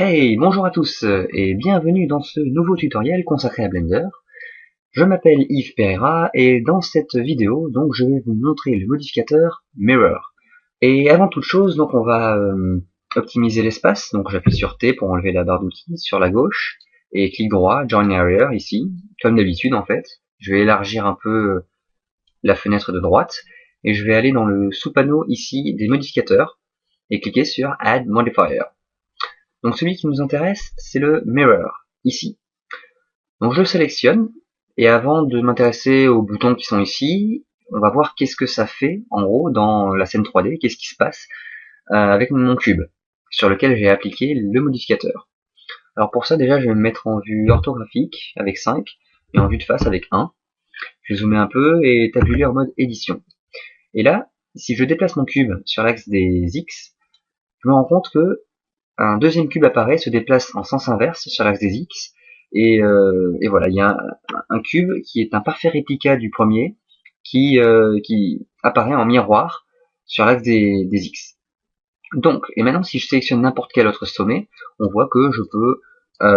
Hey, bonjour à tous et bienvenue dans ce nouveau tutoriel consacré à Blender. Je m'appelle Yves Pereira et dans cette vidéo, donc, je vais vous montrer le modificateur Mirror. Et avant toute chose, donc, on va optimiser l'espace. Donc j'appuie sur T pour enlever la barre d'outils sur la gauche et clic droit, Join Area ici, comme d'habitude en fait. Je vais élargir un peu la fenêtre de droite et je vais aller dans le sous-panneau ici des modificateurs et cliquer sur Add Modifier. Donc celui qui nous intéresse, c'est le Mirror, ici. Donc je le sélectionne, et avant de m'intéresser aux boutons qui sont ici, on va voir qu'est-ce que ça fait, en gros, dans la scène 3D, qu'est-ce qui se passe avec mon cube, sur lequel j'ai appliqué le modificateur. Alors pour ça, déjà, je vais me mettre en vue orthographique, avec 5, et en vue de face, avec 1. Je vais zoomer un peu, et tabuler en mode édition. Et là, si je déplace mon cube sur l'axe des X, je me rends compte que un deuxième cube apparaît, se déplace en sens inverse sur l'axe des X, et voilà, il y a un cube qui est un parfait réplica du premier, qui apparaît en miroir sur l'axe des X. Donc, et maintenant si je sélectionne n'importe quel autre sommet, on voit que je peux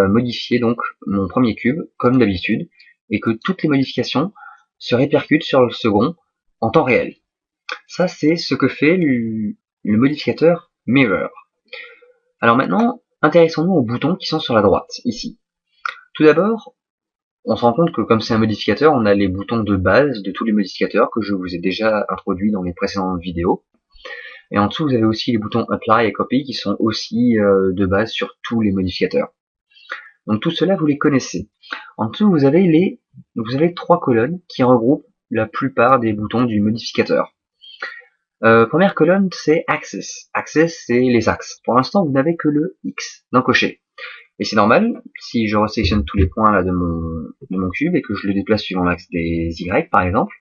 modifier donc mon premier cube, comme d'habitude, et que toutes les modifications se répercutent sur le second en temps réel. Ça, c'est ce que fait le modificateur Mirror. Alors maintenant, intéressons-nous aux boutons qui sont sur la droite, ici. Tout d'abord, on se rend compte que comme c'est un modificateur, on a les boutons de base de tous les modificateurs que je vous ai déjà introduits dans les précédentes vidéos. Et en dessous, vous avez aussi les boutons Apply et Copy qui sont aussi de base sur tous les modificateurs. Donc tout cela, vous les connaissez. En dessous, vous avez trois colonnes qui regroupent la plupart des boutons du modificateur. Première colonne, c'est Axis. Axis, c'est les axes. Pour l'instant, vous n'avez que le X d'encoché. Et c'est normal, si je resélectionne tous les points là de mon cube et que je le déplace suivant l'axe des Y par exemple,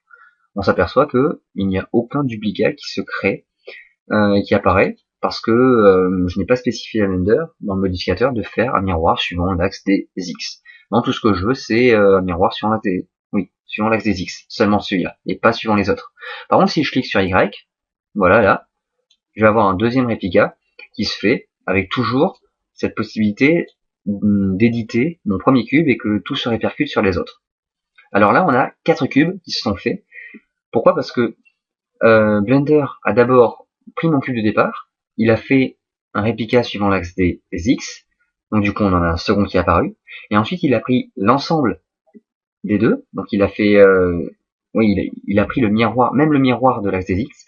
on s'aperçoit que il n'y a aucun duplicat qui se crée et qui apparaît parce que je n'ai pas spécifié à Blender dans le modificateur de faire un miroir suivant l'axe des X. Non, tout ce que je veux, c'est un miroir suivant l'axe des X, seulement celui-là, et pas suivant les autres. Par contre, si je clique sur Y, voilà là, je vais avoir un deuxième réplica qui se fait avec toujours cette possibilité d'éditer mon premier cube et que tout se répercute sur les autres. Alors là, on a 4 cubes qui se sont faits. Pourquoi? Parce que Blender a d'abord pris mon cube de départ, il a fait un réplica suivant l'axe des X, donc du coup on en a un second qui est apparu, et ensuite il a pris l'ensemble des deux, donc il a fait, il a pris le miroir, même le miroir de l'axe des X,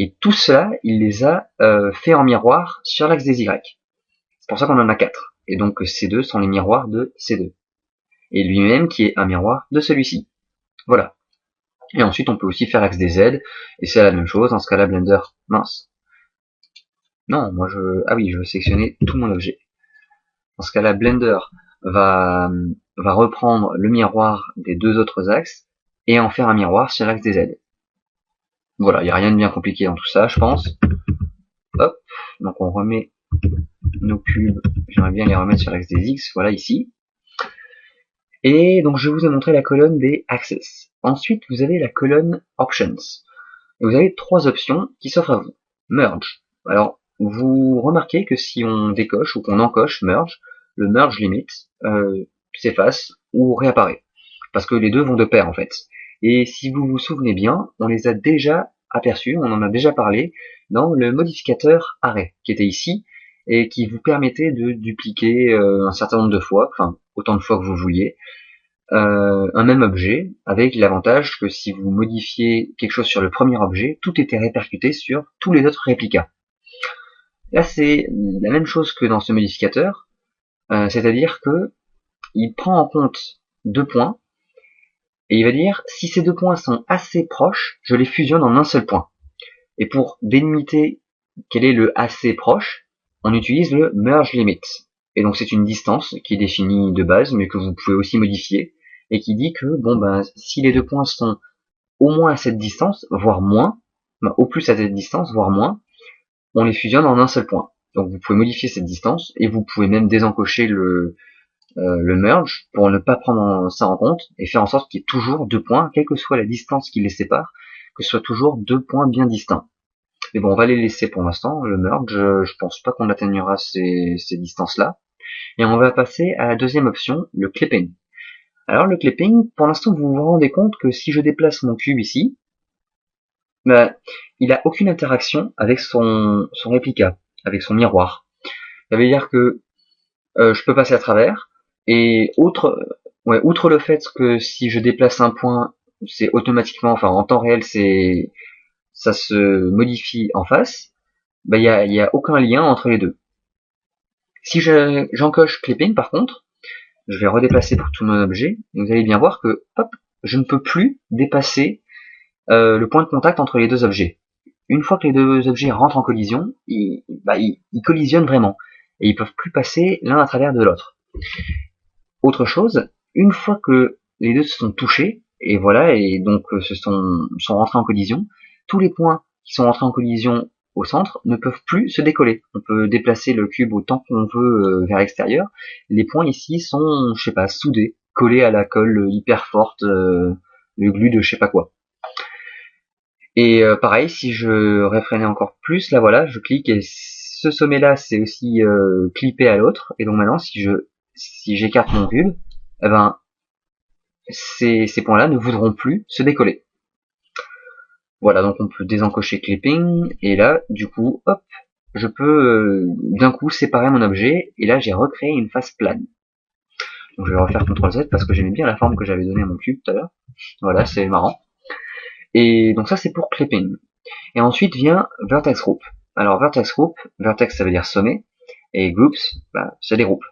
et tout cela, il les a fait en miroir sur l'axe des Y. C'est pour ça qu'on en a 4. Et donc C2 sont les miroirs de C2. Et lui-même qui est un miroir de celui-ci. Voilà. Et ensuite on peut aussi faire l'axe des Z, et c'est la même chose, dans ce cas-là Blender, mince. Non, moi je veux sélectionner tout mon objet. Dans ce cas-là Blender va reprendre le miroir des deux autres axes, et en faire un miroir sur l'axe des Z. Voilà, il n'y a rien de bien compliqué dans tout ça, je pense. Hop, donc on remet nos cubes, j'aimerais bien les remettre sur l'axe des X, voilà ici. Et donc je vous ai montré la colonne des Axes. Ensuite, vous avez la colonne Options. Et vous avez 3 options qui s'offrent à vous. Merge. Alors, vous remarquez que si on décoche ou qu'on encoche Merge, le Merge Limit s'efface ou réapparaît. Parce que les deux vont de pair en fait. Et si vous vous souvenez bien, on les a déjà aperçus, on en a déjà parlé dans le modificateur Array, qui était ici, et qui vous permettait de dupliquer un certain nombre de fois, enfin autant de fois que vous vouliez, un même objet, avec l'avantage que si vous modifiez quelque chose sur le premier objet, tout était répercuté sur tous les autres réplicas. Là c'est la même chose que dans ce modificateur, c'est-à-dire que il prend en compte 2 points, et il va dire si ces 2 points sont assez proches, je les fusionne en un seul point. Et pour délimiter quel est le assez proche, on utilise le merge limit. Et donc c'est une distance qui est définie de base, mais que vous pouvez aussi modifier, et qui dit que si les 2 points sont au moins à cette distance, voire moins, au plus à cette distance, voire moins, on les fusionne en un seul point. Donc vous pouvez modifier cette distance, et vous pouvez même désencocher le merge pour ne pas prendre ça en compte, et faire en sorte qu'il y ait toujours 2 points, quelle que soit la distance qui les sépare, que ce soit toujours 2 points bien distincts. Mais bon, on va les laisser pour l'instant, le merge, je pense pas qu'on atteignera ces distances-là. Et on va passer à la deuxième option, le clipping. Alors le clipping, pour l'instant vous vous rendez compte que si je déplace mon cube ici, bah, il a aucune interaction avec son réplica, avec son miroir. Ça veut dire que je peux passer à travers, et outre le fait que si je déplace un point, c'est automatiquement, enfin en temps réel, ça se modifie en face, bah il y a aucun lien entre les deux. Si j'encoche clipping par contre, je vais redéplacer pour tout mon objet, et vous allez bien voir que hop, je ne peux plus dépasser le point de contact entre les deux objets. Une fois que les deux objets rentrent en collision, ils collisionnent vraiment, et ils peuvent plus passer l'un à travers de l'autre. Autre chose, une fois que les deux se sont touchés, et voilà, et donc sont rentrés en collision, tous les points qui sont rentrés en collision au centre ne peuvent plus se décoller. On peut déplacer le cube autant qu'on veut vers l'extérieur. Les points ici sont, je sais pas, soudés, collés à la colle hyper forte, le glue de je sais pas quoi. Et pareil, si je réfrénais encore plus, là voilà, je clique et ce sommet-là, c'est aussi clippé à l'autre. Et donc maintenant, si j'écarte mon cube, eh ben ces points-là ne voudront plus se décoller. Voilà, donc on peut désencocher clipping, et là, du coup, hop, je peux d'un coup séparer mon objet, et là j'ai recréé une face plane. Donc je vais refaire CTRL Z parce que j'aimais bien la forme que j'avais donnée à mon cube tout à l'heure. Voilà, c'est marrant. Et donc ça c'est pour clipping. Et ensuite vient vertex group. Alors vertex group, vertex ça veut dire sommet, et groups, bah, c'est des groupes.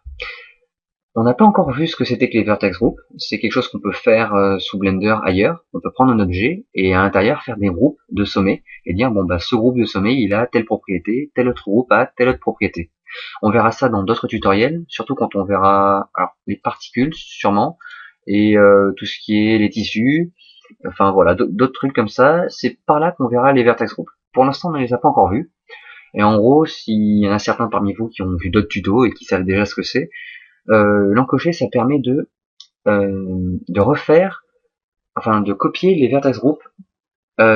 On n'a pas encore vu ce que c'était que les vertex groups. C'est quelque chose qu'on peut faire sous Blender ailleurs. On peut prendre un objet et à l'intérieur faire des groupes de sommets et dire bon bah ce groupe de sommets il a telle propriété, tel autre groupe a telle autre propriété. On verra ça dans d'autres tutoriels, surtout quand on verra alors, les particules sûrement et tout ce qui est les tissus. Enfin voilà, d'autres trucs comme ça. C'est par là qu'on verra les vertex groups. Pour l'instant on ne les a pas encore vus. Et en gros, s'il y en a certains parmi vous qui ont vu d'autres tutos et qui savent déjà ce que c'est, l'encocher ça permet de refaire, enfin de copier les vertex group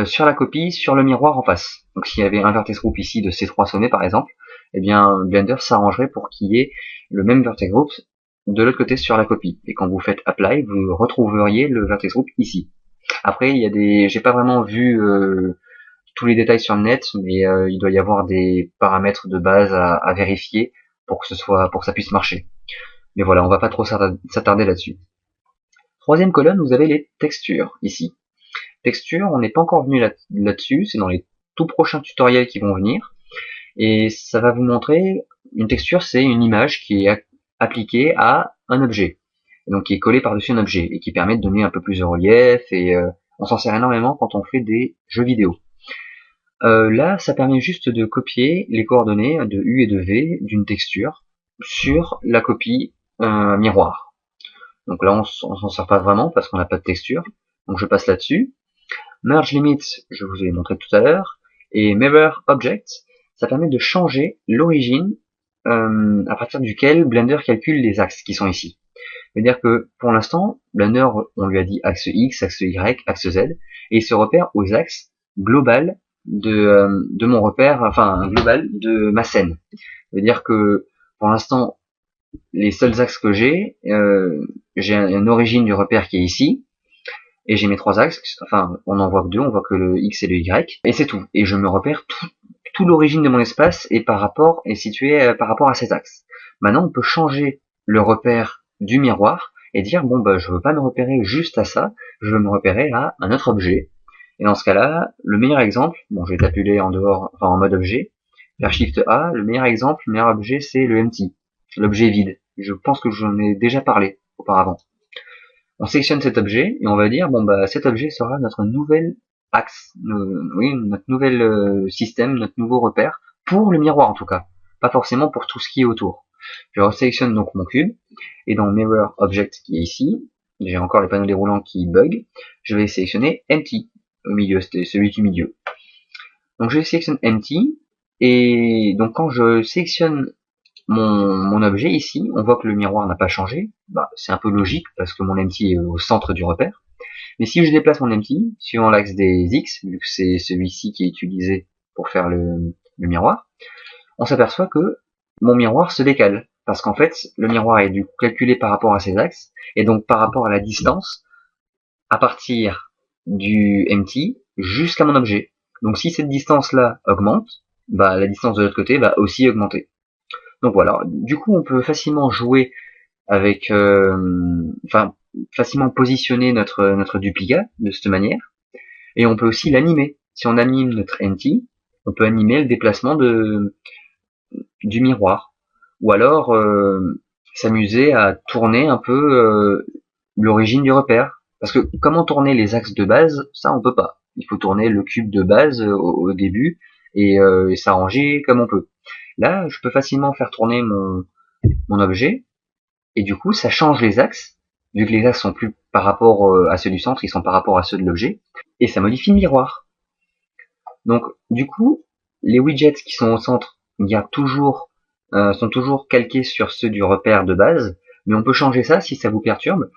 sur la copie, sur le miroir en face. Donc s'il y avait un vertex group ici de ces trois sommets par exemple, eh bien Blender s'arrangerait pour qu'il y ait le même vertex group de l'autre côté sur la copie. Et quand vous faites apply, vous retrouveriez le vertex group ici. Après il y a j'ai pas vraiment vu tous les détails sur le net, mais il doit y avoir des paramètres de base à vérifier pour que ça puisse marcher. Mais voilà, on va pas trop s'attarder là-dessus. Troisième colonne, vous avez les textures, ici. Textures, on n'est pas encore venu là-dessus, c'est dans les tout prochains tutoriels qui vont venir. Et ça va vous montrer, une texture, c'est une image qui est appliquée à un objet. Et donc qui est collée par-dessus un objet, et qui permet de donner un peu plus de relief, et on s'en sert énormément quand on fait des jeux vidéo. Là, ça permet juste de copier les coordonnées de U et de V d'une texture sur la copie miroir. Donc là, on s'en sert pas vraiment parce qu'on n'a pas de texture. Donc je passe là-dessus. Merge Limits, je vous ai montré tout à l'heure. Et Mirror Object, ça permet de changer l'origine à partir duquel Blender calcule les axes qui sont ici. C'est-à-dire que pour l'instant, Blender, on lui a dit axe X, axe Y, axe Z, et il se repère aux axes global de mon repère, enfin global de ma scène. C'est-à-dire que pour l'instant, les seuls axes que j'ai une origine du repère qui est ici, et j'ai mes trois axes, enfin on n'en voit que deux, on voit que le X et le Y, et c'est tout. Et je me repère tout l'origine de mon espace est située par rapport à ces axes. Maintenant on peut changer le repère du miroir et dire bon bah je veux pas me repérer juste à ça, je veux me repérer à un autre objet. Et dans ce cas-là, le meilleur exemple, bon je vais taper en dehors, enfin en mode objet, faire Shift A, le meilleur exemple, le meilleur objet c'est le empty, l'objet vide. Je pense que j'en ai déjà parlé auparavant. On sélectionne cet objet et on va dire bon bah cet objet sera notre nouvel axe, notre nouvel système, notre nouveau repère pour le miroir en tout cas, pas forcément pour tout ce qui est autour. Je resélectionne donc mon cube et dans Mirror Object qui est ici, j'ai encore les panneaux déroulants qui bug, je vais sélectionner Empty au milieu, c'était celui du milieu. Donc je sélectionne Empty et donc quand je sélectionne mon objet ici, on voit que le miroir n'a pas changé. Bah, c'est un peu logique parce que mon empty est au centre du repère. Mais si je déplace mon empty suivant l'axe des X, vu que c'est celui-ci qui est utilisé pour faire le miroir, on s'aperçoit que mon miroir se décale. Parce qu'en fait, le miroir est du coup calculé par rapport à ses axes, et donc par rapport à la distance, à partir du empty jusqu'à mon objet. Donc si cette distance-là augmente, bah la distance de l'autre côté va aussi augmenter. Donc voilà, du coup on peut facilement jouer avec, facilement positionner notre duplicat de cette manière, et on peut aussi l'animer. Si on anime notre empty, on peut animer le déplacement du miroir, ou alors s'amuser à tourner un peu l'origine du repère. Parce que comment tourner les axes de base, ça on peut pas. Il faut tourner le cube de base au début et s'arranger comme on peut. Là, je peux facilement faire tourner mon objet et du coup, ça change les axes. Vu que les axes sont plus par rapport à ceux du centre, ils sont par rapport à ceux de l'objet et ça modifie le miroir. Donc, du coup, les widgets qui sont au centre sont toujours calqués sur ceux du repère de base, mais on peut changer ça si ça vous perturbe.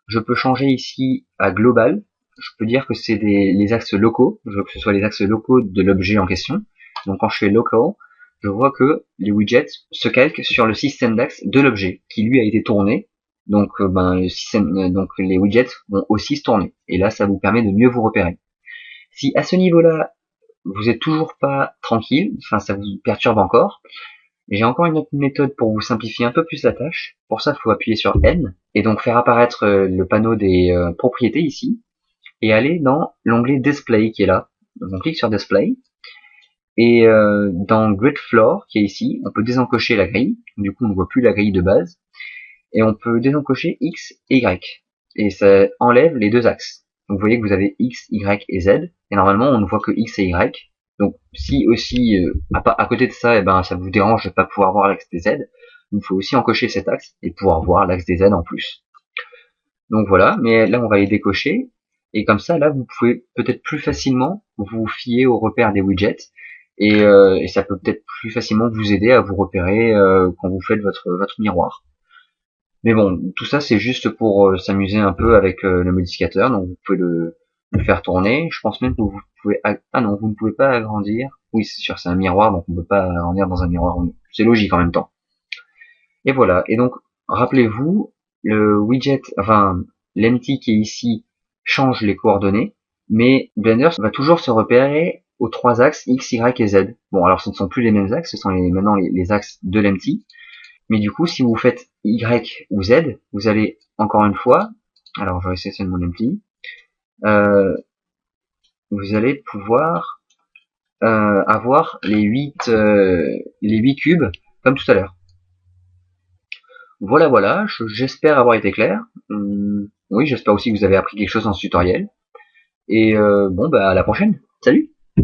Je peux changer ici à global. Je peux dire que c'est les axes locaux. Je veux que ce soit les axes locaux de l'objet en question. Donc quand je fais local, je vois que les widgets se calquent sur le système d'axes de l'objet, qui lui a été tourné. Donc, donc les widgets vont aussi se tourner. Et là, ça vous permet de mieux vous repérer. Si à ce niveau-là, vous êtes toujours pas tranquille, enfin ça vous perturbe encore, j'ai encore une autre méthode pour vous simplifier un peu plus la tâche. Pour ça, il faut appuyer sur N et donc faire apparaître le panneau des propriétés ici et aller dans l'onglet Display qui est là. Donc on clique sur Display et dans Grid Floor qui est ici, on peut désencocher la grille. Du coup, on ne voit plus la grille de base et on peut désencocher X et Y et ça enlève les deux axes. Donc vous voyez que vous avez X, Y et Z et normalement on ne voit que X et Y. Donc si aussi à côté de ça, ça vous dérange de ne pas pouvoir voir l'axe des Z, il faut aussi encocher cet axe et pouvoir voir l'axe des Z en plus. Donc voilà, mais là on va les décocher et comme ça là vous pouvez peut-être plus facilement vous fier aux repères des widgets et ça peut peut-être plus facilement vous aider à vous repérer quand vous faites votre miroir. Mais bon, tout ça c'est juste pour s'amuser un peu avec le modificateur, donc vous pouvez le faire tourner. Je pense même que vous pouvez... Ah non, vous ne pouvez pas agrandir. Oui, c'est sûr, c'est un miroir, donc on ne peut pas agrandir dans un miroir. C'est logique en même temps. Et voilà, et donc rappelez-vous, le widget, l'empty qui est ici change les coordonnées, mais Blender va toujours se repérer aux trois axes X, Y et Z. Bon, alors ce ne sont plus les mêmes axes, ce sont maintenant les axes de l'empty. Mais du coup, si vous faites Y ou Z, vous allez encore une fois, alors je vais essayer de mon empty, vous allez pouvoir avoir les 8 cubes comme tout à l'heure. Voilà, j'espère avoir été clair. Oui, j'espère aussi que vous avez appris quelque chose dans ce tutoriel. Et à la prochaine. Salut!